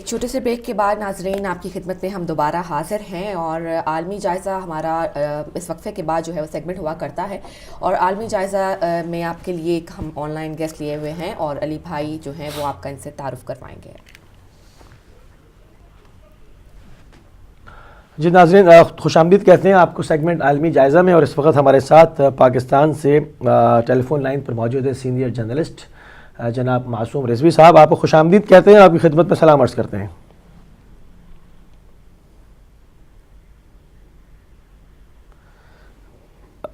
छोटे से ब्रेक के बाद नाजरीन आपकी खिदमत में हम दोबारा हाजिर हैं और आलमी जायज़ा हमारा इस वक्फे के बाद जो है वो सेगमेंट हुआ करता है और आलमी जायज़ा में आपके लिए एक हम ऑनलाइन गेस्ट लिए हुए हैं और अली भाई जो हैं वो आपका इनसे तारुफ करवाएंगे। जी नाज़रीन, खुशामदीद कहते हैं आपको सेगमेंट आलमी जायज़ा में। और इस वक्त हमारे साथ पाकिस्तान से टेलीफोन लाइन पर मौजूद है सीनियर जर्नलिस्ट जनाब मासूम रिजवी साहब। आपको खुशामदीद कहते हैं, आपकी खिदमत में सलाम अर्ज़ करते हैं।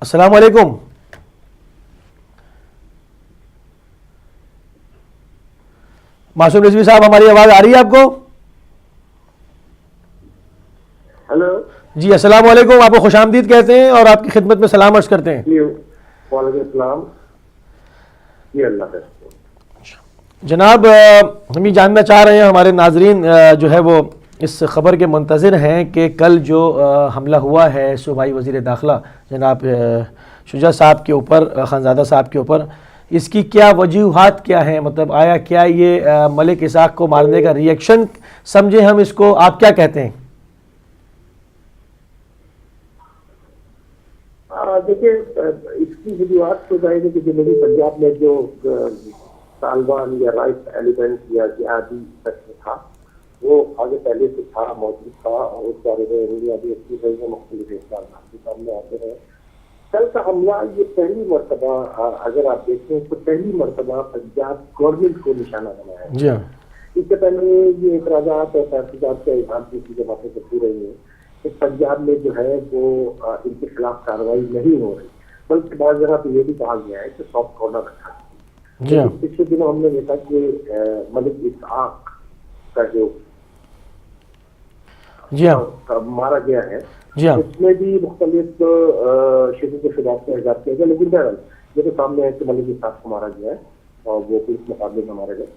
अस्सलाम वालेकुम। मासूम रिजवी साहब, हमारी आवाज़ आ रही है आपको? हेलो जी अस्सलाम वालेकुम, आपको खुशामदीद कहते हैं और आपकी खिदमत में सलाम अर्ज़ करते हैं। वालेकुम सलाम। जी अल्लाह जनाब, हम ये जानना चाह रहे हैं, हमारे नाजरीन जो है वो इस ख़बर के मुंतज़िर हैं कि कल जो हमला हुआ है सूबाई वज़ीर दाखिला जनाब शुजा साहब के ऊपर, खानज़ादा साहब के ऊपर, इसकी क्या वजूहात क्या हैं? मतलब आया क्या ये मलिक इसाक को मारने का रिएक्शन समझे हम इसको, आप क्या कहते हैं? देखिए, इसकी वजूहात तो जाहिर है कि जनूबी पंजाब में जो तालिबान या राइट एलिमेंट या जिहादी तत्व था वो आगे पहले से था, मौजूद था और उस बारे में इंडिया भी अच्छी रही है, मुख्तलिफ इस्लाम के सामने आते रहे। कल का हमला ये पहली मरतबा, अगर आप देखें तो पहली मरतबा पंजाब गवर्नमेंट को निशाना बनाया है। जी हाँ। इससे पहले ये एतराज़ात और तहसीदात के इजहार की जमातें करती रही है कि पंजाब में जो है वो इनके खिलाफ कार्रवाई नहीं हो रही, बल्कि बहुत जगह तो ये भी कहा गया है कि सॉफ्ट कॉर्नर रखा है। जी हाँ। पिछले दिनों हमने देखा कि मलिक इसाक का जो जी हाँ मारा गया है, जी हाँ। उसमें भी मुख्तलिफ शिदत के खिलाफ इजहार किया गया, लेकिन बहरहाल ये तो सामने है कि मलिक इसाक को मारा गया है और वो पुलिस मुकाबले में मारा गया।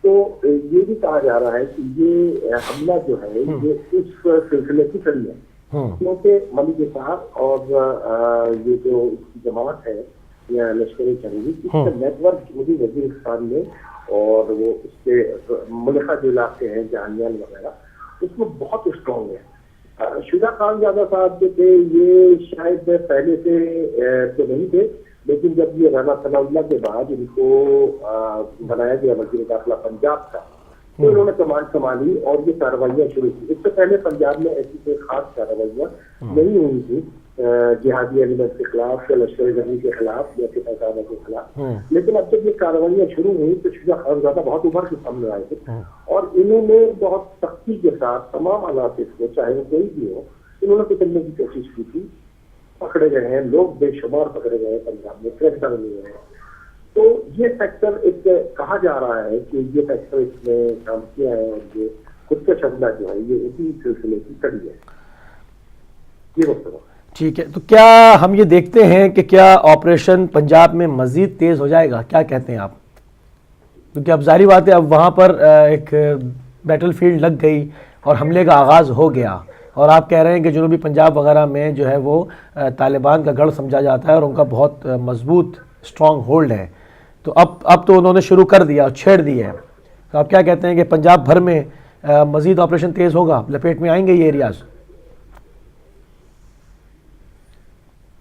तो ये भी कहा जा रहा है कि ये हमला जो है ये इस सिलसिले की कड़ी है, क्योंकि मलिक इसाक और ये जो इसकी जमात है या लश्कर जंगी, इसका नेटवर्क जनूबी वजीरिस्तान में और वो उसके मुल्का जो इलाके हैं जानियाल वगैरह, उसमें बहुत स्ट्रॉन्ग है। शुजा खानज़ादा साहब जो थे ये शायद पहले से तो नहीं थे, लेकिन जब ये राना सनाउल्लाह के बाद इनको बनाया गया वज़ीर दाखिला पंजाब का, तो इन्होंने कमान संभाली और ये कार्रवाइयाँ शुरू की। इससे पहले पंजाब में ऐसी कोई खास कार्रवाइयाँ नहीं हुई थी जिहादी एलिमेंट के खिलाफ या लश्कर जंगी के खिलाफ या पाकिस्तान के खिलाफ। लेकिन अब जब ये कार्रवाइयाँ शुरू हुई तो शुजा खानज़ादा बहुत उभर के सामने आए थे और इन्होंने बहुत सख्ती के साथ तमाम अनासिर को, चाहे वो कोई भी हो, इन्होंने पकड़ने की कोशिश की थी। पकड़े गए हैं लोग, बेशुमार पकड़े गए हैं पंजाब में, क्रैकडाउन हुए हैं। तो ये फैक्टर एक कहा जा रहा है कि ये फैक्टर इसने काम किया है और ये खुद का शब्दा जो है ये उसी सिलसिले की कड़ी है। ये वक्त ठीक है, तो क्या हम ये देखते हैं कि क्या ऑपरेशन पंजाब में मज़ीद तेज़ हो जाएगा? क्या कहते हैं आप? क्योंकि अब जारी बात है, अब वहाँ पर एक बैटल फील्ड लग गई और हमले का आगाज़ हो गया और आप कह रहे हैं कि जनूबी पंजाब वगैरह में जो है वो तालिबान का गढ़ समझा जाता है और उनका बहुत मजबूत स्ट्रॉन्ग होल्ड है। तो अब तो उन्होंने शुरू कर दिया, छेड़ दिया है। तो आप क्या कहते हैं कि पंजाब भर में मज़ीद ऑपरेशन तेज़ होगा, लपेट में आएंगे ये एरियाज़?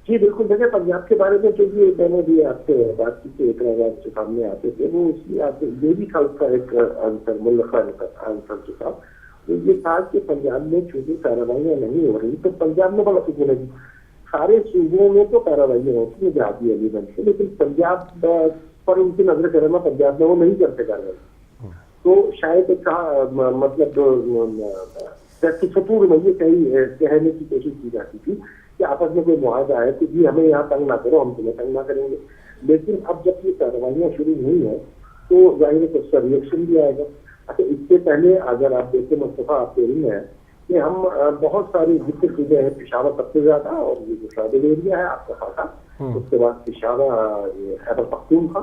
जी बिल्कुल। देखिए, पंजाब के बारे में जो भी मैंने भी आपसे बात की थी, एतराज़ात जो सामने आते थे, वो उसमें आपसे ये भी था उसका एक आंसर, मुल्का आंसर जो था वो ये था कि पंजाब में चूंकि कार्रवाइयाँ नहीं हो रही तो पंजाब में बड़ा सुकून है। सारे सूबों में तो कार्रवाइयाँ होती है जिहादी एलिमेंट से, लेकिन पंजाब पर उनकी नजर करना पंजाब में वो नहीं करते कार्रवाई। तो शायद मतलब सपूर में ये कहने की कोशिश की जाती थी कि आपस में कोई मुआहदा है कि जी हमें यहाँ तंग ना करो, हम तुम्हें तंग ना करेंगे। लेकिन अब जब ये कार्रवाइयाँ शुरू हुई हैं तो जाहिर है उसका रिएक्शन भी आएगा। अच्छा, इससे पहले अगर आप देखें मुस्तफा, आप कह रही हैं कि हम बहुत सारी जितनी चीजें हैं, पेशावर सबसे ज्यादा और ये जो ट्राइबल एरिया है आपका खासा, उसके बाद पेशावर, खैबर पख्तूनख्वा,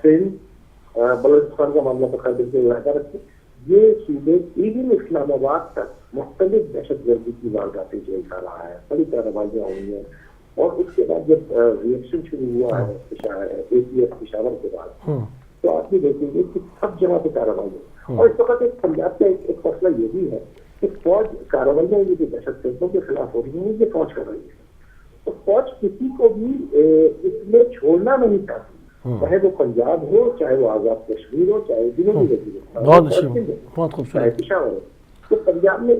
सिंध, बलोचिस्तान का मामला तो खैर बिल्कुल इलाका रखे, ये सूबे इवन इस्लामाबाद तक मुख्तलिफ दहशतगर्दी की वारदातें झेलता रहा है, बड़ी कार्रवाइयाँ हुई हैं। और उसके बाद जब रिएक्शन शुरू हुआ है ATF पेशावर के बाद, तो आप भी देखेंगे कि सब जगह पे कार्रवाई है। और इस वक्त एक पंजाब का एक मसला ये भी है कि फौज कार्रवाइयां ये जो दहशतगर्दों के खिलाफ हो रही है, ये फौज कर रही है। तो फौज किसी को भी इसमें छोड़ना नहीं चाहती, चाहे वो पंजाब हो, चाहे वो आजाद कश्मीर हो, चाहे जिन्होंने बहुत खूबसूरत पेशावर हो। तो पंजाब में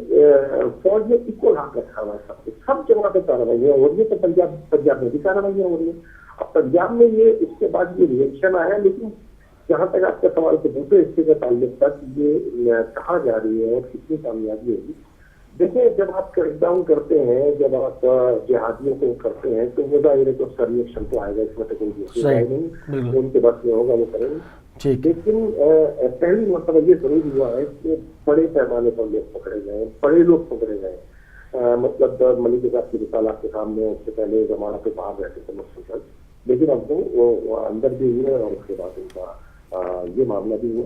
फौज ने इक्वल हक रखा हुआ है, सब जगह पे कार्रवाइयां हो रही है। तो पंजाब में भी कार्रवाइयां हो रही है। अब पंजाब में ये उसके बाद ये रिएक्शन आया, लेकिन जहां तक आपका सवाल के दूसरे हिस्से का ताल्लुक तक ये कहाँ जा रही है और कितनी कामयाबी होगी। देखिए, जब आप क्रैकडाउन करते हैं, जब आप जिहादियों को करते हैं, तो वो जाहिर है तो उसका रिएक्शन तो आएगा, इसमें तो कोई दूसरी राय नहीं, उनके बस में होगा वो करेंगे। लेकिन पहली मतलब ये जरूर हुआ है कि बड़े पैमाने पर लोग पकड़े गए, बड़े लोग पकड़े गए। मतलब मलिक साहब की मिसाल आपके सामने, उससे पहले जमाना पे बाहर रहते थे मुस्तकिल, लेकिन अब वो अंदर भी हुए और उसके बाद उनका ये मामला भी हुआ।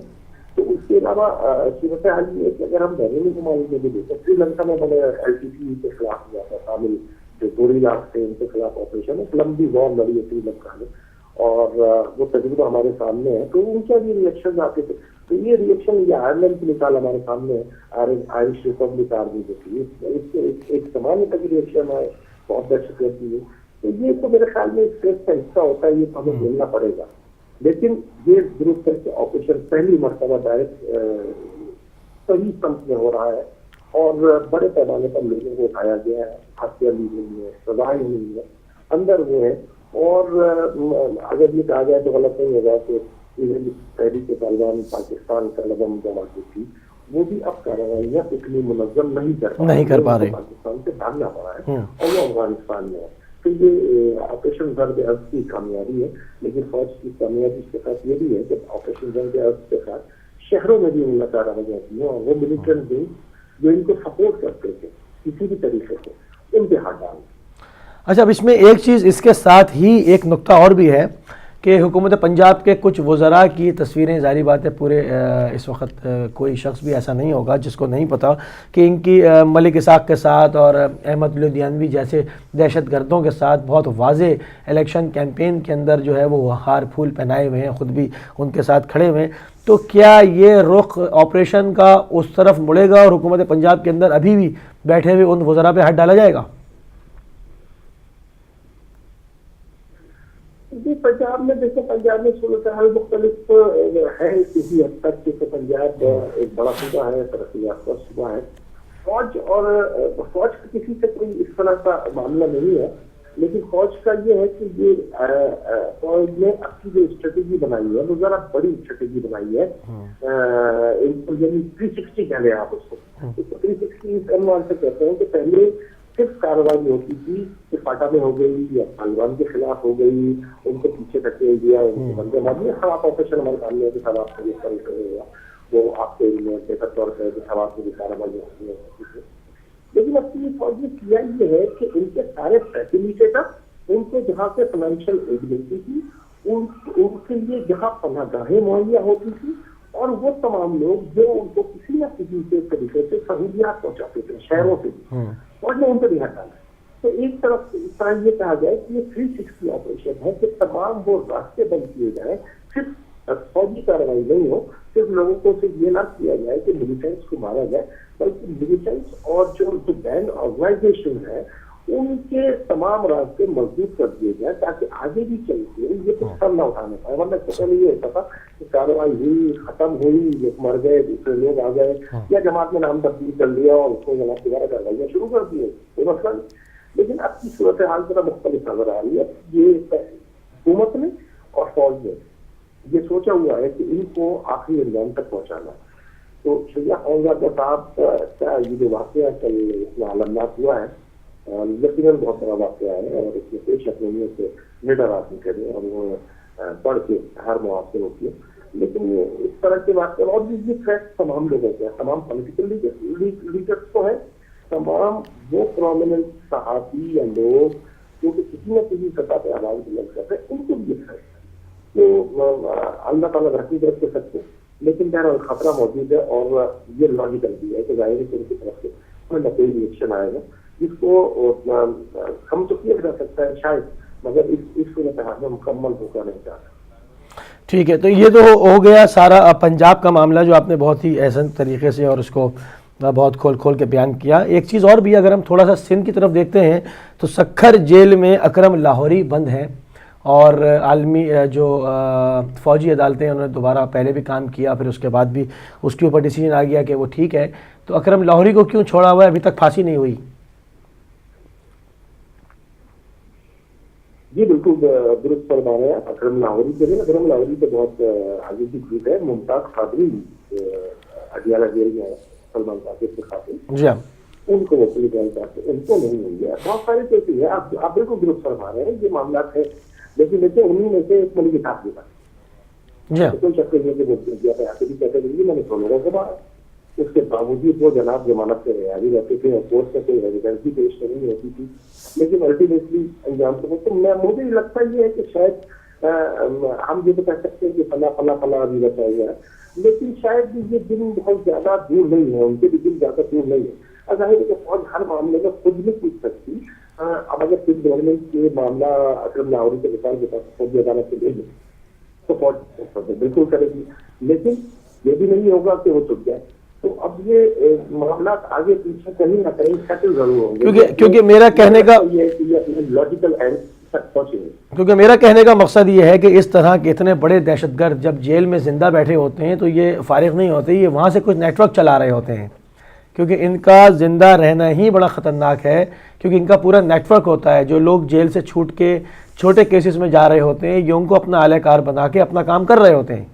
तो उसके अलावा सूरत हाल ये कि अगर हम बैरूनी ममालिक में भी देखें, श्रीलंका में बड़े LTTE के खिलाफ हुआ था, शामिल जो गोरिल्ला थे उनके खिलाफ ऑपरेशन है, लंबी वॉर लड़ी है श्रीलंका में, और वो तजुर्बा हमारे सामने है। तो उनके भी रिएक्शन आते थे। तो ये रिएक्शन, ये आयरलैंड की मिसाल हमारे सामने है, आयरिश रिपब्लिक आर्मी जो थी, एक सामान्य तक रिएक्शन है, बहुत दहशत रहती है। तो ये तो मेरे ख्याल में स्ट्रेस का हिस्सा होता है, ये तो हमें झेलना पड़ेगा। लेकिन ये ग्रुप करके ऑपरेशन पहली मरतबा डायरेक्ट सही संत में हो रहा है और बड़े पैमाने पर लोगों को उठाया गया है, हत्या ली गई है, सजाएं हुई है, अंदर वो है। और अगर ये कहा जाए तो गलत नहीं होगा कि तहरीक तालिबान पाकिस्तान का लगम जमा की थी, वो भी अब कार्रवाइयाँ इतनी मुनज़्ज़म नहीं कर पा रहे, पाकिस्तान से भागना पड़ा है और वो अफगानिस्तान में है। तो ये ऑपरेशन ज़र्ब अर्ज़ की कामयाबी है, लेकिन फौज की कामयाबी के साथ ये भी है कि ऑपरेशन ज़र्ब अर्ज़ के साथ शहरों में भी उन्होंने कार्रवाइयाँ की हैं, और वो मिलिटेंट भी जो इनको सपोर्ट करते थे किसी भी तरीके से, उनके हाथ डाल। अच्छा, अब इसमें एक चीज़ इसके साथ ही एक नुक्ता और भी है कि हुकूमत पंजाब के कुछ वज़रा की तस्वीरें, ज़ाहिर बात है पूरे इस वक्त कोई शख्स भी ऐसा नहीं होगा जिसको नहीं पता कि इनकी मलिक इसाक के साथ और अहमद लुधियानवी जैसे दहशत गर्दों के साथ बहुत वाज़े इलेक्शन कैंपेन के अंदर जो है वो हार फूल पहनाए हुए हैं, ख़ुद भी उनके साथ खड़े हुए हैं। तो क्या ये रुख ऑपरेशन का उस तरफ मुड़ेगा और हुकूमत पंजाब के अंदर अभी भी बैठे हुए उन वज़रा पर हाथ डाला जाएगा? जी, पंजाब में देखो, पंजाब में सूरत हाल मुख्तलिफ है किसी हद तक, क्योंकि पंजाब एक बड़ा सूबा है, तरक्की याफ्ता सूबा है। फौज का किसी से कोई इस तरह का मामला नहीं है, लेकिन फौज का ये है कि ये फौज ने अपनी जो स्ट्रेटेजी बनाई है वो जरा बड़ी स्ट्रेटेजी बनाई है। इनको यानी 360 कह लें आप उसको, 360 इस अनुमान से कहते हैं कि पहले सिर्फ कार्रवाई होती थी कि फाटा में हो गई या तालिबान के खिलाफ हो गई, उनको पीछे धकेल दिया, उनको बंदे मार दिया। खराब ऑपरेशन हमारे सामने है कि खराब से इस तरह से होगा, वो आपके बेहतर तौर पर खराब से भी कार्रवाई होती है। लेकिन अपनी फौज ने किया ये है कि इनके सारे फैसिलिटेटर, उनको जहाँ से फाइनेंशियल एड मिलती थी, उनके लिए जहाँ पनाहगाहें मुहैया होती थी, और वो तमाम लोग जो उनको किसी न किसी से तरीके से सहूलियात पहुंचाते थे शहरों से, फौज ने उन पर ध्यान डाला। तो एक तरफ इस तरह ये कहा जाए कि ये 360 ऑपरेशन है कि तमाम वो रास्ते बंद किए जाए, सिर्फ फौजी कार्रवाई नहीं हो, सिर्फ लोगों को सिर्फ ये ना किया जाए कि मिलिटेंट्स को मारा जाए, बल्कि मिलिटेंट्स और जो बैंड ऑर्गेनाइजेशन है उनके तमाम रास्ते मजबूत कर दिए जाए, ताकि आगे भी चलते ये कुछ सर न उठाने पाए। वरना पहले ये होता था कि कार्रवाई हुई, खत्म हुई, लोग मर गए, दूसरे लोग आ गए, या जमात में नाम तब्दील कर लिया और उसको जमात दोबारा कार्रवाइयाँ शुरू कर दिए, कोई मसला नहीं। लेकिन अब की सूरत हाल जरा मुख्तलिफ नजर आ रही है। ये हुकूमत ने और फौज ने ये सोचा हुआ है कि इनको आखिरी अंजाम तक पहुंचाना। तो शैया खौजादा साहब का ये जो वाक़या कल इसमें आलमनाक हुआ है, यकीनन बहुत बड़ा वाक़या है, और इसमें कोई शक नहीं है कि निडर आदमी करे और वो पढ़ के हर मुआवजे होती है। लेकिन इस तरह के वाक़े और भी थ्रेट तमाम लोगों के, तमाम पॉलिटिकल लीडर्स को है, तमाम वो प्रोमिनेंट सहाफ़ी या लोग जो कि किसी न किसी सतह पर आवाज़ बुलंद करते हैं, उनको भी थ्रेट है। तो अल्लाह ताला रखी तरफ से सकते, लेकिन बहरहाल खतरा मौजूद है, और ये लॉजिकल भी है कि जाहिर है उनकी तरफ से कोई न कोई रिएक्शन आएगा जिसको हम तो किया जा सकता है शायद, मगर इस सूरत हाल में मुकम्मल होकर नहीं जा सकता। ठीक है, तो ये तो हो गया सारा पंजाब का मामला जो आपने बहुत ही एहसन तरीके से और उसको बहुत खोल खोल के बयान किया। एक चीज़ और भी, अगर हम थोड़ा सा सिंध की तरफ देखते हैं तो सक्खर जेल में अकरम लाहौरी बंद हैं और आलमी जो फ़ौजी अदालतें उन्होंने दोबारा पहले भी काम किया, फिर उसके बाद भी उसके ऊपर डिसीजन आ गया कि वो ठीक है। तो अकरम लाहौरी को क्यों छोड़ा हुआ है, अभी तक फांसी नहीं हुई? जी बिल्कुल दुरुस्त फरमा रहे हैं। अकरम लाहौरी के लिए, अकरम लाहौरी तो बहुत आगे की चीज है। मुमताज कादरी अडियाला जेल में है, सलमान साकिब के खातिर। जी हाँ, उनको वो पुलिस चाहते, उनको नहीं हुई है। बहुत सारी केसेज है, आप बिल्कुल दुरुस्त फरमा रहे हैं, ये मामला है। लेकिन देखिए उन्हीं में से एक मलिक साहब के पास जी हाँ, कोई शक नहीं है कि वो दिया था, भी कहते थे मैंने 6 लोगों को मारा। उसके बावजूद वो जनाब जमानत पे रिहाई रहते थे और कोर्ट में कोई रेजिडेंसी पेश नहीं होती थी, लेकिन अल्टीमेटली अंजाम तो मुझे लगता ये है कि शायद हम ये तो कह सकते हैं कि फला फला फला अभी बचा हुआ है, लेकिन शायद ये दिन बहुत ज्यादा दूर नहीं है, उनके भी दिन ज्यादा दूर नहीं है। जाहिर है कि फौज हर मामले में खुद नहीं पूछ सकती। अब अगर सिंध गवर्नमेंट के मामला अकरम लाहौरी के निकाल के पास फौजी अदालत से भेजे तो फौज बिल्कुल करेगी, लेकिन ये भी नहीं होगा कि वो चुप जाए। तो अब ये मामला आगे पीछे कहीं ना कहीं सेटल जरूर होंगे, क्योंकि मेरा कहने का लॉजिकल एंड तक पहुंचेंगे। क्योंकि मेरा कहने का मकसद ये है कि इस तरह के इतने बड़े दहशतगर्द जब जेल में ज़िंदा बैठे होते हैं तो ये फारिग नहीं होते, ये वहाँ से कुछ नेटवर्क चला रहे होते हैं, क्योंकि इनका ज़िंदा रहना ही बड़ा ख़तरनाक है, क्योंकि इनका पूरा नेटवर्क होता है। जो लोग जेल से छूट के छोटे केसेस में जा रहे होते हैं, ये उनको अपना आलाकार बना के अपना काम कर रहे होते हैं।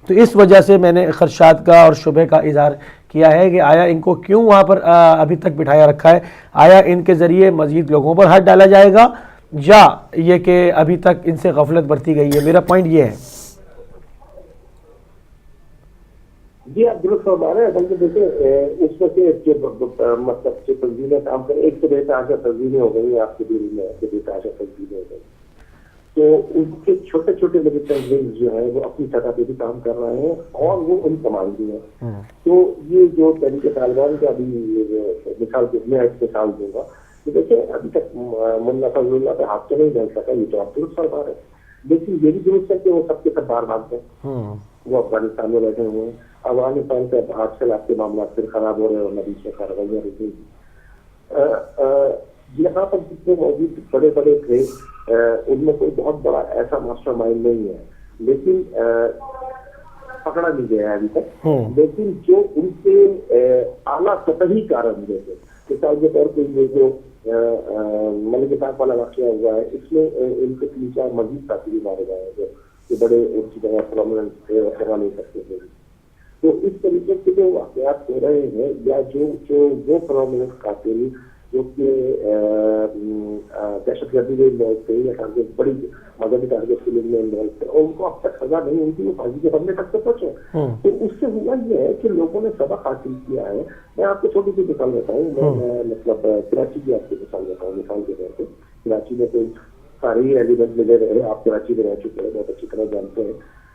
तो इस वजह से मैंने खदशात का और शुबे का इजहार किया है कि आया इनको क्यों वहाँ पर अभी तक बिठाया रखा है, आया इनके ज़रिए मज़ीद लोगों पर हाथ डाला जाएगा या ये कि अभी तक इनसे गफलत बरती गई है। मेरा पॉइंट ये है। जी आप दुरुस्त फरमा रहे हैं। बल्कि देखिए उसमें से जो मतलब जो तंजीमें काम करें, एक तो बेतहाशा तंजीमें हो गई आपके दिल में, बेतहाशा तंजीमें हो गई, तो उनके छोटे छोटे बड़े तंजीम जो है वो अपनी सतह पे भी काम कर रहे हैं और वो उन कमान भी है। तो ये जो तहरीक तालिबान का भी मिसाल मैं एक मिसाल दूंगा कि देखिए अभी तक मुन्ना फजलुल्लाह पे हाथ तो नहीं डाल सका, ये तो आप दुरुस्त फरमा रहे हैं, लेकिन ये भी दुरुस्त है कि वो सबके सब बार भागते हैं। वो अफगानिस्तान में बैठे हुए हैं, अफगानिस्तान से आजकल आपके मामला फिर खराब हो रहे हैं और नबी से कार्रवाइयाँ रुकेगी। यहाँ पर जितने मौजूद बड़े बड़े थे उनमें कोई बहुत बड़ा ऐसा मास्टरमाइंड नहीं है, लेकिन पकड़ा नहीं गया है अभी तक। लेकिन जो उनके आला सतही कारण जैसे मिसाल के तौर पर ये जो मलिक साहब वाला वाक़या हुआ है, इसमें इनके 3-4 मजीद साथी भी मारे गए हैं जो बड़े उनकी जगह प्रोमिनेंट थे और सेवा नहीं करते थे। तो इस तरीके के जो वाक़यात हो रहे हैं या जो प्रोमिनेंट कातिल जो कि दहशतगर्दी में इन्वॉल्व थे या टारगेट बड़ी मजहबी टारगेट किलिंग में इन्वॉल्व थे और उनको अब तक सजा नहीं हुई थी, वो फांसी के बंदे तक तो पहुंचे। तो उससे हुआ ये है कि लोगों ने सबक हासिल किया है। मैं आपको छोटी सी मिसाल बताऊँ, मैं मतलब कराची की आपको मिसाल बताऊँ। मिसाल के तौर पर कराची में तो सारे ही एलिमेंट मिले रहे, आप कराची में रह चुके हैं, बहुत अच्छी तरह जानते हैं।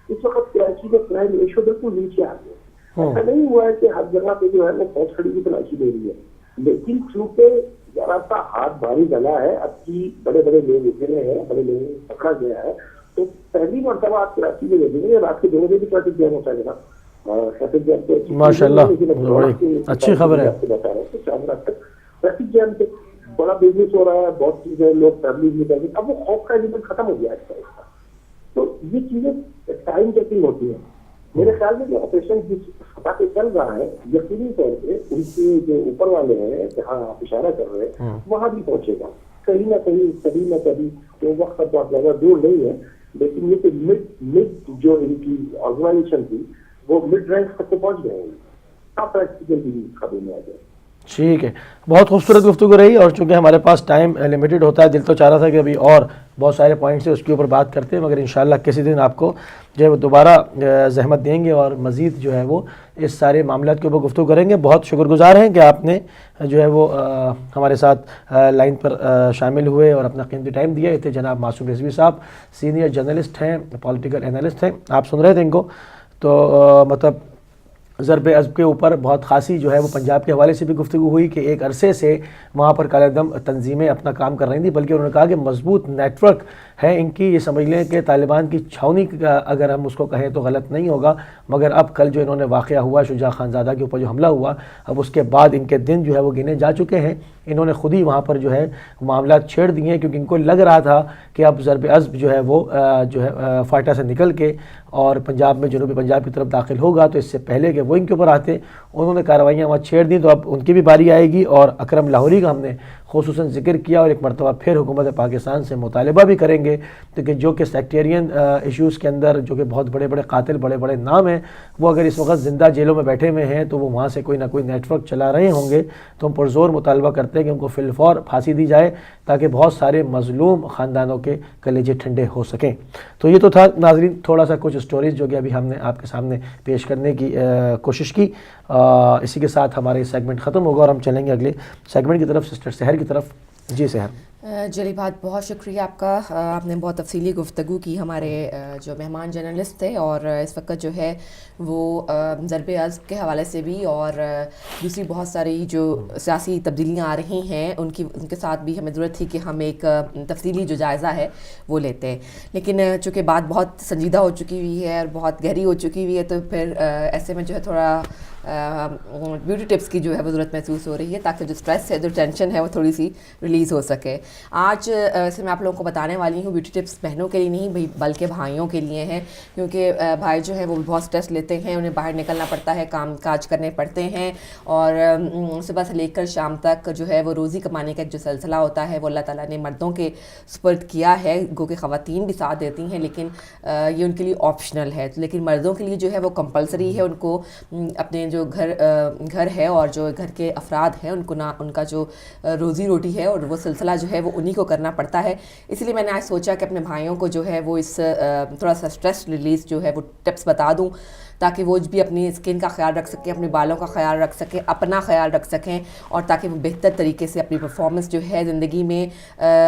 इस वक्त कराची में क्राइम रेशियो बिल्कुल नीचे आ गया। ऐसा नहीं हुआ है कि हर जगह पे जो है वो फौज खड़ी की तलाशी दे रही है, लेकिन चूंकि जरा सा हाथ भारी डला है, अब की बड़े बड़े लोग उतरे हैं, बड़े लोगों को पकड़ा गया है, तो पहली मरतबा आप कराची में देखेंगे रात के 2 बजे भी ट्रैफिक जैम होता है जनाब। ट्रैफिक जैम तो माशाल्लाह अच्छी खबर है। आपको बता रहे हैं तो 4 रात तक ट्रैफिक जैम से बड़ा बिजनेस हो रहा है, बहुत चीजें लोग फैमिली में कर, अब वो खौफ का एलिमेंट खत्म हो गया है। तो ये चीजें टाइम टेकिंग होती है। मेरे ख्याल में जो ऑपरेशन जिस सतह पे चल रहा है, यकीनी तौर पे उनके जो ऊपर वाले हैं जहाँ आप इशारा कर रहे हैं वहां भी पहुंचेगा कहीं ना कहीं, कभी ना कभी। तो वक्त अब बहुत ज्यादा दूर नहीं है, लेकिन ये तो मिड जो इनकी ऑर्गेनाइजेशन थी वो मिड रैंक तक तो पहुंच गए, आप प्रैक्टिकल भी खबर में आ जाए। ठीक है, बहुत खूबसूरत गुफ्तगू रही और चूंकि हमारे पास टाइम लिमिटेड होता है, दिल तो चाह रहा था कि अभी और बहुत सारे पॉइंट्स है उसके ऊपर बात करते हैं, मगर इंशाल्लाह किसी दिन आपको जो है वो दोबारा जहमत देंगे और मज़ीद जो है वो इस सारे मामलों के ऊपर गुफ्तगू करेंगे। बहुत शुक्रगुजार हैं कि आपने जो है वो हमारे साथ लाइन पर शामिल हुए और अपना कीमती टाइम दिया। इतने जनाब मासूम रिजवी साहब सीनियर जर्नलिस्ट हैं, पॉलिटिकल एनालिस्ट हैं, आप सुन रहे थे इनको, तो मतलब ज़रब अज़ब के ऊपर बहुत खासी जो है वो पंजाब के हवाले से भी गुफ्तगू हुई कि एक अरसे से वहाँ पर कालेदम तंजीमें अपना काम कर रही थी, बल्कि उन्होंने कहा कि मजबूत नेटवर्क है इनकी। ये समझ लें कि तालिबान की छावनी का अगर हम उसको कहें तो गलत नहीं होगा, मगर अब कल जो इन्होंने वाक़या हुआ शुजा खानज़ादा के ऊपर जो हमला हुआ, अब उसके बाद इनके दिन जो है वो गिने जा चुके हैं। इन्होंने खुद ही वहाँ पर जो है मामला छेड़ दिए हैं, क्योंकि इनको लग रहा था कि अब ज़रब अज़ब जो है वो फाटा से निकल के और पंजाब में जनूबी पंजाब की तरफ दाखिल होगा, तो इससे पहले कि वो इनके ऊपर आते उन्होंने कार्रवाइयाँ वहाँ छेड़ दी। तो अब उनकी भी बारी आएगी और अकरम लाहौरी का हमने खुसूसन जिक्र किया और एक मरतबा फिर हुकूमत पाकिस्तान से मुतालबा भी करेंगे तो जो कि सेक्टेरियन इश्यूज़ के अंदर जो कि बहुत बड़े बड़े कातिल बड़े बड़े नाम हैं, वो अगर इस वक्त ज़िंदा जेलों में बैठे हुए हैं तो वो वहाँ से कोई ना कोई नेटवर्क चला रहे होंगे। तो हम पुरज़ोर मुतालबा करते हैं कि उनको फिलफौर फांसी दी जाए ताकि बहुत सारे मज़लूम ख़ानदानों के कलेजे ठंडे हो सकें। तो ये तो था नाज़रीन थोड़ा सा कुछ स्टोरीज़ जो कि अभी हमने आपके सामने पेश करने की कोशिश की। इसी के साथ हमारे सेगमेंट ख़त्म होगा और हम चलेंगे अगले सेगमेंट की तरफ, सिस्टर सहर की तरफ। जी सहर। जली बात, बहुत शुक्रिया आपका। आपने बहुत तफसीली गुफ्तगू की हमारे जो मेहमान जर्नलिस्ट थे, और इस वक्त जो है वो ज़रब अज़ब के हवाले से भी और दूसरी बहुत सारी जो सियासी तब्दीलियाँ आ रही हैं उनके साथ भी हमें ज़रूरत थी कि हम एक तफसीली जो जायज़ा है वो लेते हैं। लेकिन चूँकि बात बहुत संजीदा हो चुकी हुई है और बहुत गहरी हो चुकी हुई है, तो फिर ऐसे में जो है थोड़ा ब्यूटी टिप्स की जो है वो ज़रूरत महसूस हो रही है, ताकि जो स्ट्रेस है, जो टेंशन है, वो थोड़ी सी रिलीज़ हो सके। आज से मैं आप लोगों को बताने वाली हूँ ब्यूटी टिप्स बहनों के लिए नहीं बल्कि भाइयों के लिए हैं, क्योंकि भाई जो है वो बहुत स्ट्रेस लेते हैं, उन्हें बाहर निकलना पड़ता है, काम काज करने पड़ते हैं, और सुबह से लेकर शाम तक जो है वो रोज़ी कमाने का एक जो सिलसिला होता है वो अल्लाह ताला ने मर्दों के सुपुर्द किया है। गो के ख़वातीन भी साथ देती हैं, लेकिन ये उनके लिए ऑप्शनल है। लेकिन मर्दों के लिए जो है वो कंपलसरी है। उनको अपने जो घर है और जो घर के अफराद हैं उनको ना उनका जो रोज़ी रोटी है और वो सिलसिला जो है वो उन्हीं को करना पड़ता है। इसलिए मैंने आज सोचा कि अपने भाइयों को जो है वो इस थोड़ा सा स्ट्रेस रिलीज़ जो है वो टिप्स बता दूं, ताकि वो भी अपनी स्किन का ख्याल रख सकें, अपने बालों का ख्याल रख सकें, अपना ख्याल रख सकें, और ताकि वो बेहतर तरीके से अपनी परफॉर्मेंस जो है ज़िंदगी में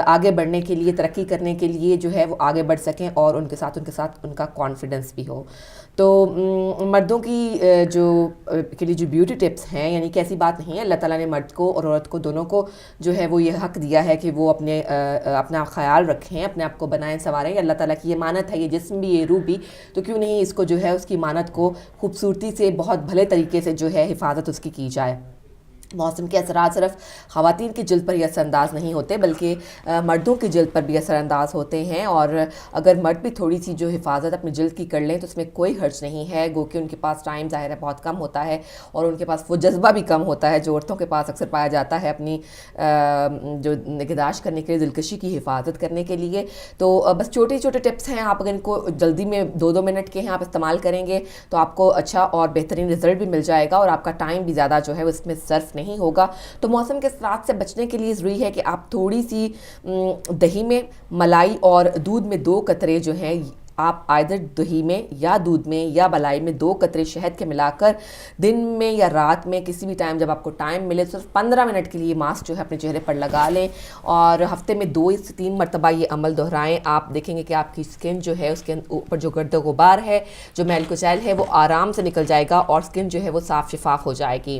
आगे बढ़ने के लिए, तरक्की करने के लिए जो है वो आगे बढ़ सकें, और उनके साथ उनका कॉन्फिडेंस भी हो। तो मर्दों की के लिए जो ब्यूटी टिप्स हैं, यानी कि ऐसी बात नहीं है, अल्लाह ताला ने मर्द को और औरत को दोनों को जो है वो ये हक़ दिया है कि वो अपना ख्याल रखें, अपने आप को बनाएं संवारें। अल्लाह ताला की ये मानत है, ये जिस्म भी, ये रूह भी, तो क्यों नहीं इसको जो है उसकी मानत को खूबसूरती से बहुत भले तरीके से जो है हिफाजत उसकी की जाए। मौसम के असरात सिर्फ ख़वातीन की जिल्द पर ही असरअंदाज नहीं होते, बल्कि मर्दों की जिल्द पर भी असरअंदाज होते हैं, और अगर मर्द भी थोड़ी सी जो हिफाजत अपनी जिल्द की कर लें तो उसमें कोई हर्ज नहीं है। गो कि उनके पास टाइम ज़ाहिर है बहुत कम होता है, और उनके पास वो जज्बा भी कम होता है जो औरतों के पास अक्सर पाया जाता है अपनी जो निगहदाश्त करने के लिए, दिलकशी की हिफाजत करने के लिए। तो बस छोटे छोटे टिप्स हैं, आप अगर इनको जल्दी में 2-2 मिनट के हैं आप इस्तेमाल करेंगे तो आपको अच्छा और बेहतरीन रिजल्ट भी मिल जाएगा, और आपका टाइम भी ज़्यादा जो है उसमें सर्फ नहीं होगा। तो मौसम के असरात से बचने के लिए ज़रूरी है कि आप थोड़ी सी दही में मलाई और दूध में 2 कतरे जो हैं, आप आइदर दही में या दूध में या मलाई में 2 कतरे शहद के मिलाकर दिन में या रात में किसी भी टाइम जब आपको टाइम मिले सिर्फ 15 मिनट के लिए मास्क जो है अपने चेहरे पर लगा लें, और हफ्ते में 2 से 3 मरतबा ये अमल दोहराएं। आप देखेंगे कि आपकी स्किन जो है उसके ऊपर जो गर्द गुबार है, जो मैल कुचैल है, वो आराम से निकल जाएगा और स्किन जो है वो साफ़ शिफाफ हो जाएगी।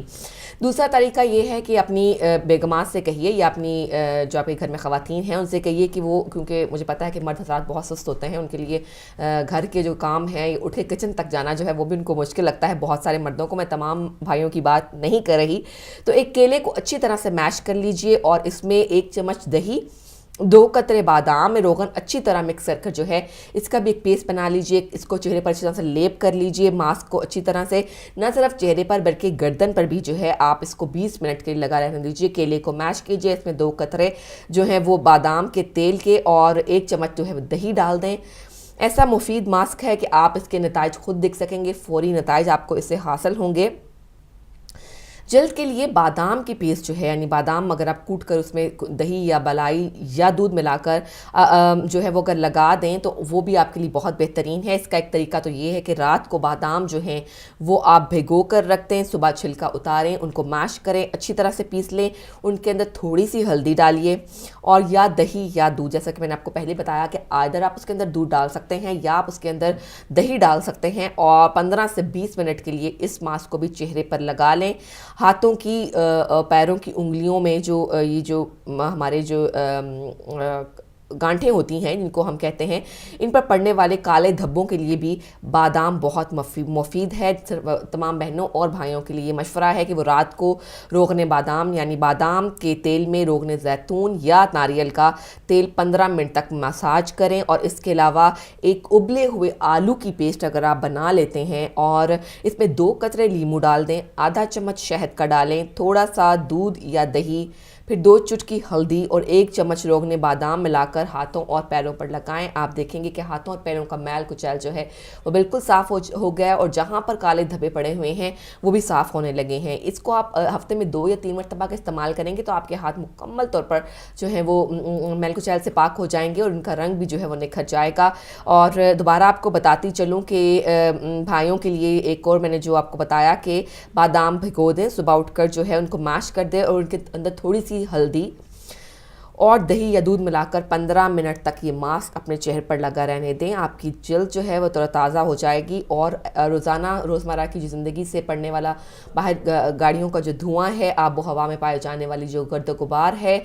दूसरा तरीका ये है कि अपनी बेगमात से कहिए या अपनी जो आपके घर में ख़वातीन हैं उनसे कहिए कि वो, क्योंकि मुझे पता है कि मर्द हज़रात बहुत सुस्त होते हैं, उनके लिए घर के जो काम है उठ के किचन तक जाना जो है वो भी उनको मुश्किल लगता है, बहुत सारे मर्दों को, मैं तमाम भाइयों की बात नहीं कर रही। तो एक केले को अच्छी तरह से मैश कर लीजिए और इसमें 1 चम्मच दही, 2 कतरे बादाम में रोगन अच्छी तरह मिक्स कर जो है इसका भी एक पेस्ट बना लीजिए। इसको चेहरे पर अच्छी तरह से लेप कर लीजिए, मास्क को अच्छी तरह से, न सिर्फ चेहरे पर बल्कि गर्दन पर भी जो है आप इसको 20 मिनट के लिए लगा रहने दीजिए। केले को मैश कीजिए, इसमें 2 कतरे जो हैं वो बादाम के तेल के और 1 चम्मच जो है दही डाल दें। ऐसा मुफीद मास्क है कि आप इसके नताइज खुद देख सकेंगे, फौरी नताइज आपको इससे हासिल होंगे। जल्द के लिए बादाम की पेस्ट जो है, यानी बादाम अगर आप कूट कर उसमें दही या मलाई या दूध मिलाकर जो है वो अगर लगा दें तो वो भी आपके लिए बहुत बेहतरीन है। इसका एक तरीका तो ये है कि रात को बादाम जो हैं वो आप भिगो कर रख दें, सुबह छिलका उतारें, उनको मैश करें, अच्छी तरह से पीस लें, उनके अंदर थोड़ी सी हल्दी डालिए और या दही या दूध, जैसा कि मैंने आपको पहले बताया कि आइदर आप उसके अंदर दूध डाल सकते हैं या आप उसके अंदर दही डाल सकते हैं, और 15 से 20 मिनट के लिए इस मास्क को भी चेहरे पर लगा लें। हाथों की पैरों की उंगलियों में जो ये जो हमारे जो गांठें होती हैं जिनको हम कहते हैं, इन पर पड़ने वाले काले धब्बों के लिए भी बादाम बहुत मुफीद है। तमाम बहनों और भाइयों के लिए मशवरा है कि वो रात को रोगने बादाम यानी बादाम के तेल में रोगने जैतून या नारियल का तेल 15 मिनट तक मसाज करें, और इसके अलावा एक उबले हुए आलू की पेस्ट अगर आप बना लेते हैं और इसमें 2 कतरे लींबू डाल दें, आधा चम्मच शहद का डालें, थोड़ा सा दूध या दही, फिर 2 चुटकी हल्दी और 1 चम्मच रोगने बादाम मिलाकर हाथों और पैरों पर लगाएं। आप देखेंगे कि हाथों और पैरों का मैल कुचैल जो है वो बिल्कुल साफ़ हो गया, और जहां पर काले धब्बे पड़े हुए हैं वो भी साफ़ होने लगे हैं। इसको आप हफ्ते में 2 या 3 मरतबा का इस्तेमाल करेंगे तो आपके हाथ मुकम्मल तौर पर जो है वो मैल कुचैल से पाक हो जाएंगे और उनका रंग भी जो है वो निखर जाएगा। और दोबारा आपको बताती चलूँ कि भाइयों के लिए एक और मैंने जो आपको बताया कि बादाम भिगो दें, सुबह उठकर जो है उनको मैश कर दें और उनके अंदर थोड़ी सी हल्दी और दही या दूध मिलाकर 15 मिनट तक ये मास्क अपने चेहरे पर लगा रहने दें। आपकी जल्द जो है वो तरोताज़ा हो जाएगी, और रोज़ाना रोज़मर्रा की ज़िंदगी से पड़ने वाला बाहर गाड़ियों का जो धुआं है, आबो हवा में पाए जाने वाली जो गर्द गुबार है,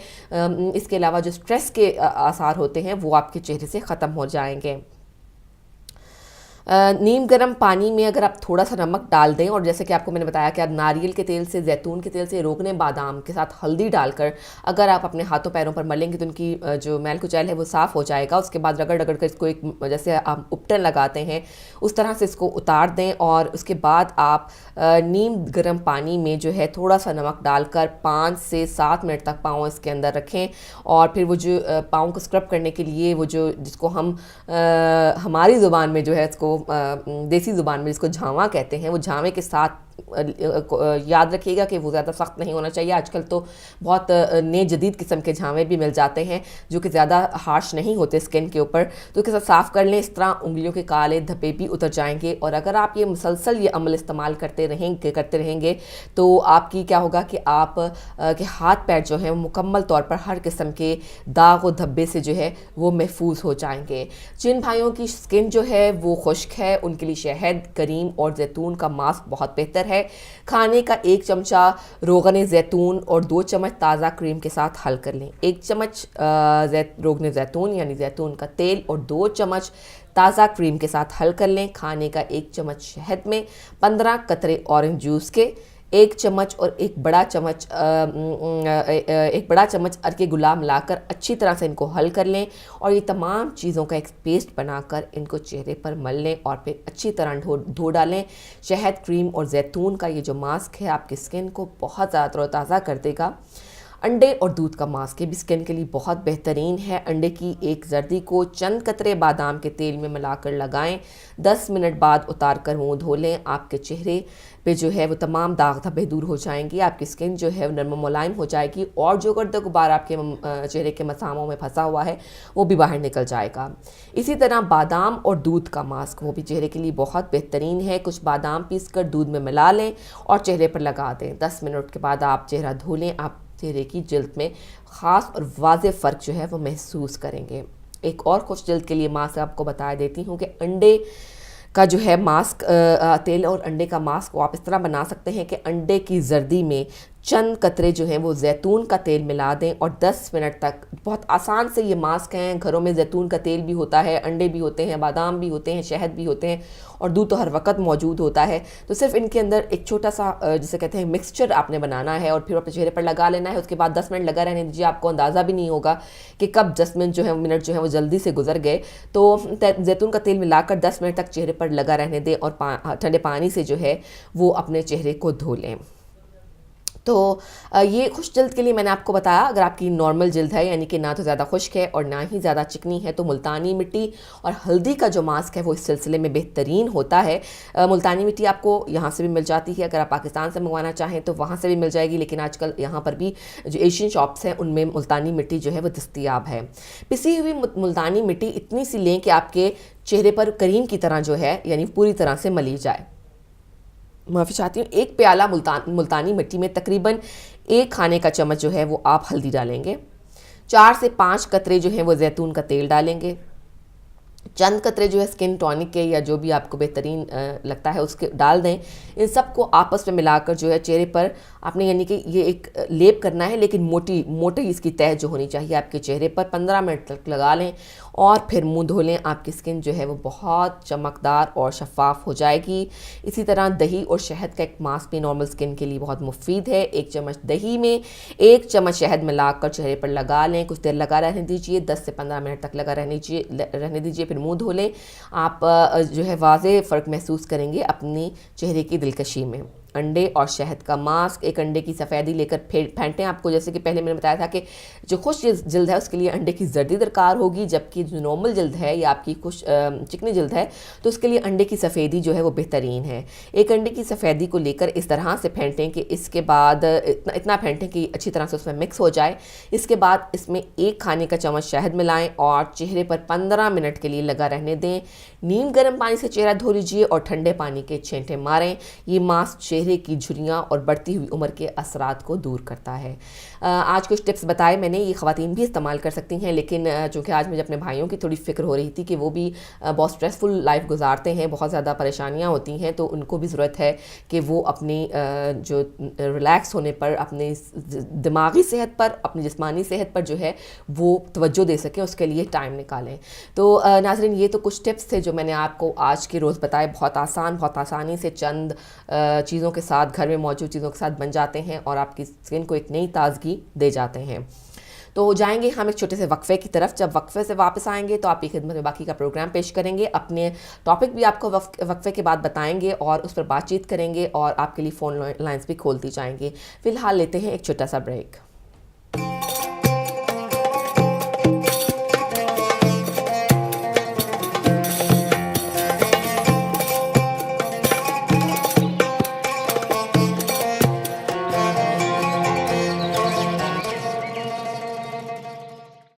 इसके अलावा जो स्ट्रेस के आसार होते हैं वो आपके चेहरे से ख़त्म हो जाएंगे। नीम गर्म पानी में अगर आप थोड़ा सा नमक डाल दें, और जैसे कि आपको मैंने बताया कि आप नारियल के तेल से, जैतून के तेल से, रोगने बादाम के साथ हल्दी डालकर अगर आप अपने हाथों पैरों पर मलेंगे तो उनकी जो मैल कुचैल है वो साफ़ हो जाएगा। उसके बाद रगड़ रगड़ कर इसको एक जैसे आप उपटन लगाते हैं उस तरह से इसको उतार दें, और उसके बाद आप नीम गर्म पानी में जो है थोड़ा सा नमक डालकर 5 से 7 मिनट तक पाँव इसके अंदर रखें, और फिर वो जो पाँव को स्क्रब करने के लिए वो जो जिसको हम हमारी ज़ुबान में जो है इसको देसी ज़ुबान में जिसको झावा कहते हैं, वो झावे के साथ याद रखिएगा कि वो ज़्यादा सख्त नहीं होना चाहिए। आजकल तो बहुत नए जदीद किस्म के झावे भी मिल जाते हैं जो कि ज़्यादा हार्श नहीं होते स्किन के ऊपर, तो उसके साथ साफ़ कर लें। इस तरह उंगलियों के काले धब्बे भी उतर जाएंगे, और अगर आप ये मुसलसल ये अमल इस्तेमाल करते रहेंगे तो आपकी क्या होगा कि आप के हाथ पैर जो हैं वो मुकम्मल तौर पर हर किस्म के दाग और धब्बे से जो है वो महफूज हो जाएंगे। जिन भाइयों की स्किन जो है वो खुश्क है उनके लिए शहद, करीम और जैतून का मास्क बहुत बेहतर है। खाने का 1 चमचा रोगन जैतून और 2 चम्मच ताज़ा क्रीम के साथ हल कर लें। 1 चम्मच रोगन जैतून यानी जैतून का तेल और 2 चम्मच ताज़ा क्रीम के साथ हल कर लें। खाने का 1 चम्मच शहद में 15 कतरे ऑरेंज जूस के, 1 चम्मच और 1 बड़ा चम्मच अर्के गुलाब मिलाकर अच्छी तरह से इनको हल कर लें, और ये तमाम चीज़ों का एक पेस्ट बनाकर इनको चेहरे पर मल लें और फिर अच्छी तरह धो डालें। शहद, क्रीम और जैतून का ये जो मास्क है आपकी स्किन को बहुत ज़्यादा तरोताज़ा कर देगा। अंडे और दूध का मास्क, ये भी स्किन के लिए बहुत बेहतरीन है। अंडे की एक जर्दी को चंद कतरे बादाम के तेल में मिलाकर लगाएं, 10 मिनट बाद उतार कर मुँह धो लें। आपके चेहरे पे जो है वो तमाम दाग धब्बे दूर हो जाएंगी, आपकी स्किन जो है वो नरम मुलायम हो जाएगी, और जो गर्द गुबार आपके चेहरे के मसामों में फंसा हुआ है वो भी बाहर निकल जाएगा। इसी तरह बादाम और दूध का मास्क, वो भी चेहरे के लिए बहुत बेहतरीन है। कुछ बादाम पीसकर दूध में मिला लें और चेहरे पर लगा दें। 10 मिनट के बाद आप चेहरा धो लें। आप चेहरे की जल्द में ख़ास और वाज़ेह फ़र्क जो है वो महसूस करेंगे। एक और खुश जल्द के लिए मास्क आपको बता देती हूँ कि अंडे का जो है मास्क, तेल और अंडे का मास्क को आप इस तरह बना सकते हैं कि अंडे की जर्दी में चंद कतरे जो हैं वो जैतून का तेल मिला दें और 10 मिनट तक, बहुत आसान से ये मास्क हैं। घरों में जैतून का तेल भी होता है, अंडे भी होते हैं, बादाम भी होते हैं, शहद भी होते हैं, और दूध तो हर वक्त मौजूद होता है। तो सिर्फ इनके अंदर एक छोटा सा जिसे कहते हैं मिक्सचर आपने बनाना है और फिर अपने चेहरे पर लगा लेना है। उसके बाद 10 मिनट लगा रहने दीजिए। आपको अंदाज़ा भी नहीं होगा कि कब 10 मिनट जो है वो जल्दी से गुजर गए। तो जैतून का तेल मिलाकर 10 मिनट तक चेहरे पर लगा रहने दें और ठंडे पानी से जो है वो अपने चेहरे को धो लें। तो ये खुश जल्द के लिए मैंने आपको बताया, अगर आपकी नॉर्मल जल्द है यानी कि ना तो ज़्यादा खुश्क है और ना ही ज़्यादा चिकनी है, तो मुल्तानी मिट्टी और हल्दी का जो मास्क है वो इस सिलसिले में बेहतरीन होता है। मुल्तानी मिट्टी आपको यहाँ से भी मिल जाती है, अगर आप पाकिस्तान से मंगवाना चाहें तो वहाँ से भी मिल जाएगी, लेकिन आजकल यहाँ पर भी जो एशियन शॉप्स हैं उनमें मुल्तानी मिट्टी जो है वो दस्तियाब है। पिसी हुई मुल्तानी मिट्टी इतनी सी लें कि आपके चेहरे पर करीम की तरह जो है यानी पूरी तरह से मली जाए। माफ़ी चाहती हूँ, 1 प्याला मुल्तानी मिट्टी में तकरीबन 1 खाने का चम्मच जो है वो आप हल्दी डालेंगे। 4 से 5 कतरे जो हैं वो जैतून का तेल डालेंगे। चंद कतरे जो है स्किन टॉनिक के या जो भी आपको बेहतरीन लगता है उसके डाल दें। इन सब को आपस में मिलाकर जो है चेहरे पर आपने यानी कि ये एक लेप करना है, लेकिन मोटी इसकी तह जो होनी चाहिए आपके चेहरे पर 15 मिनट तक लगा लें और फिर मुंह धो लें। आपकी स्किन जो है वो बहुत चमकदार और शफाफ हो जाएगी। इसी तरह दही और शहद का एक मास्क भी नॉर्मल स्किन के लिए बहुत मुफीद है। 1 चम्मच दही में 1 चम्मच शहद मिलाकर चेहरे पर लगा लें, कुछ देर लगा रहने दीजिए, 10 से 15 मिनट तक लगा रहने दीजिए, फिर मुंह धो लें। आप जो है वाज़े फ़र्क महसूस करेंगे अपनी चेहरे की दिलकशी में। अंडे और शहद का मास्क, 1 अंडे की सफ़ेदी लेकर फेंटें। आपको जैसे कि पहले मैंने बताया था कि जो खुश जल्द है उसके लिए अंडे की जर्दी दरकार होगी, जबकि जो नॉर्मल जल्द है या आपकी चिकनी जल्द है तो उसके लिए अंडे की सफ़ेदी जो है वो बेहतरीन है। 1 अंडे की सफ़ेदी को लेकर इस तरह से फेंटें कि इसके बाद इतना फेंटें कि अच्छी तरह से उसमें मिक्स हो जाए। इसके बाद इसमें 1 खाने का चम्मच शहद मिलाएं और चेहरे पर 15 मिनट के लिए लगा रहने दें। नीम गर्म पानी से चेहरा धो लीजिए और ठंडे पानी के छींटे मारें। ये मास्क चेहरे की झुर्रियाँ और बढ़ती हुई उम्र के असरात को दूर करता है। आज कुछ टिप्स बताए मैंने, ये ख़वातीन भी इस्तेमाल कर सकती हैं, लेकिन चूँकि आज मुझे अपने भाइयों की थोड़ी फ़िक्र हो रही थी कि वो भी बहुत स्ट्रेसफुल लाइफ गुजारते हैं, बहुत ज़्यादा परेशानियाँ होती हैं, तो उनको भी ज़रूरत है कि वो अपनी जो रिलैक्स होने पर, अपनी दिमागी सेहत पर, अपनी जिस्मानी सेहत पर जो है वो तवज्जो दे सकें, उसके लिए टाइम निकालें। तो नाज़रीन, ये तो कुछ टिप्स थे जो मैंने आपको आज के रोज़ बताए। बहुत आसानी से चंद चीज़ों के साथ, घर में मौजूद चीज़ों के साथ बन जाते हैं और आपकी स्किन को एक नई ताजगी दे जाते हैं। तो जाएंगे हम एक छोटे से वक्फे की तरफ। जब वक्फे से वापस आएंगे तो आपकी खिदमत में बाकी का प्रोग्राम पेश करेंगे। अपने टॉपिक भी आपको वक्फे के बाद बताएंगे और उस पर बातचीत करेंगे और आपके लिए फ़ोन लाइन्स भी खोलती जाएंगे। फ़िलहाल लेते हैं एक छोटा सा ब्रेक।